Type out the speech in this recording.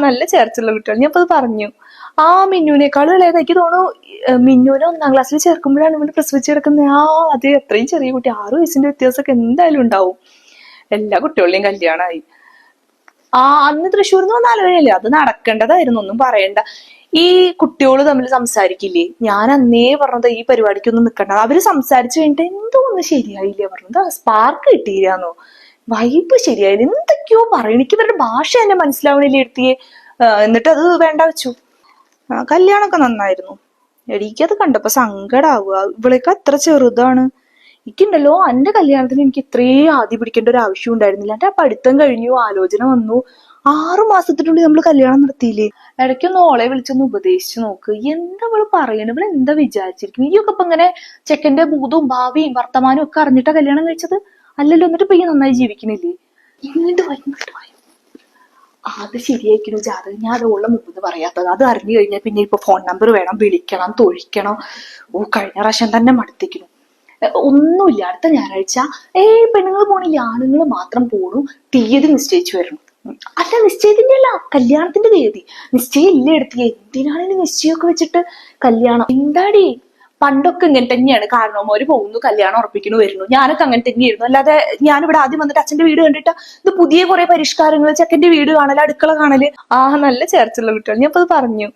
നല്ല ചേർച്ചുള്ള കുട്ടികൾ. ഞാൻ ഇപ്പൊ അത് പറഞ്ഞു. മിന്നുവിനേക്കാളും ഇളയത് എനിക്ക് തോന്നുന്നു. മിന്നുവിനെ 1ാം ക്ലാസ്സിൽ ചേർക്കുമ്പോഴാണ് ഇവള് പ്രസവിച്ച് കിടക്കുന്നത്. അത് എത്രയും ചെറിയ കുട്ടി, 6 വയസ്സിന്റെ വ്യത്യാസമൊക്കെ എന്തായാലും ഉണ്ടാവും. എല്ലാ കുട്ടികളുടെയും കല്യാണമായി. അന്ന് തൃശ്ശൂരിൽ നിന്ന് വന്ന ആലോചനയല്ലേ, അത് നടക്കേണ്ടതായിരുന്നു. ഒന്നും പറയണ്ട. ഈ കുട്ടികള് തമ്മിൽ സംസാരിക്കില്ലേ, ഞാൻ അന്നേ പറഞ്ഞത് ഈ പരിപാടിക്കൊന്നും നിൽക്കണ്ട. അവര് സംസാരിച്ചു കഴിഞ്ഞിട്ട് എന്തോ ഒന്നും ശരിയായില്ലേ പറഞ്ഞത്. സ്പാർക്ക് കിട്ടിയില്ലാന്നോ, വൈബ് ശരിയായില്ല, എന്തൊക്കെയോ പറയും. എനിക്ക് ഇവരുടെ ഭാഷ തന്നെ മനസ്സിലാവണില്ലേ എടുത്തിയെ. എന്നിട്ട് അത് വേണ്ട വെച്ചു. കല്യാണമൊക്കെ നന്നായിരുന്നു. എനിക്കത് കണ്ടപ്പോ സങ്കടാവുക. ഇവളേക്ക് അത്ര ചെറുതാണ്. എനിക്കുണ്ടല്ലോ, എന്റെ കല്യാണത്തിന് എനിക്ക് ഇത്രയും ആദ്യം പിടിക്കേണ്ട ഒരു ആവശ്യം ഉണ്ടായിരുന്നില്ല. എന്റെ പഠിത്തം കഴിഞ്ഞു, ആലോചന വന്നു, 6 മാസത്തിനുള്ളിൽ നമ്മൾ കല്യാണം നടത്തിയില്ലേ. ഇടയ്ക്കൊന്ന് ഓളെ വിളിച്ചൊന്ന് ഉപദേശിച്ചു നോക്ക്. എന്താ അവള് പറയണ, ഇവള് എന്താ വിചാരിച്ചിരിക്കും? ഈയൊക്കെ ഇപ്പൊ ഇങ്ങനെ ചെക്കന്റെ ഭൂതവും ഭാവിയും വർത്തമാനവും ഒക്കെ അറിഞ്ഞിട്ടാ കല്യാണം കഴിച്ചത് അല്ലല്ലോ. എന്നിട്ട് ഇപ്പൊ ഈ നന്നായി ജീവിക്കണില്ലേ? ഇങ്ങോട്ട് വാ. അത് ശരിയായിരിക്കണു ജാതകം. ഞാൻ അത് ഉള്ള മുമ്പ് പറയാത്തത്. അത് അറിഞ്ഞു കഴിഞ്ഞാൽ പിന്നെ ഇപ്പൊ ഫോൺ നമ്പർ വേണം, വിളിക്കണം, തൊഴിക്കണം. കഴിഞ്ഞ പ്രാവശ്യം തന്നെ മടുത്തിക്കുന്നു. ഒന്നുമില്ല, അടുത്ത ഞായറാഴ്ച പെണ്ണുങ്ങൾ പോണില്ല, ആണുങ്ങൾ മാത്രം പോണു. തീയതി നിശ്ചയിച്ചു വരണം. അല്ല, നിശ്ചയത്തിന്റെ അല്ല, കല്യാണത്തിന്റെ തീയതി നിശ്ചയം ഇല്ല എടുത്തി. എന്തിനാണ് ഇനി നിശ്ചയമൊക്കെ വെച്ചിട്ട് കല്യാണം? എന്താടി, പണ്ടൊക്കെ ഇങ്ങനെ തന്നെയാണ്. കാരണവന്മാര് പോകുന്നു, കല്യാണം ഉറപ്പിക്കുന്നു, വരുന്നു. ഞാനൊക്കെ അങ്ങനെ തന്നെയായിരുന്നു. അല്ലാതെ ഞാനിവിടെ ആദ്യം വന്നിട്ട് അച്ഛന്റെ വീട് കണ്ടിട്ട് ഇത് പുതിയ കുറെ പരിഷ്കാരങ്ങൾ, ചെക്കന്റെ വീട് കാണല്, അടുക്കള കാണല്. നല്ല ചേർച്ചുള്ള കുട്ടികൾ. ഞാൻ ഇപ്പൊ അത് പറഞ്ഞു.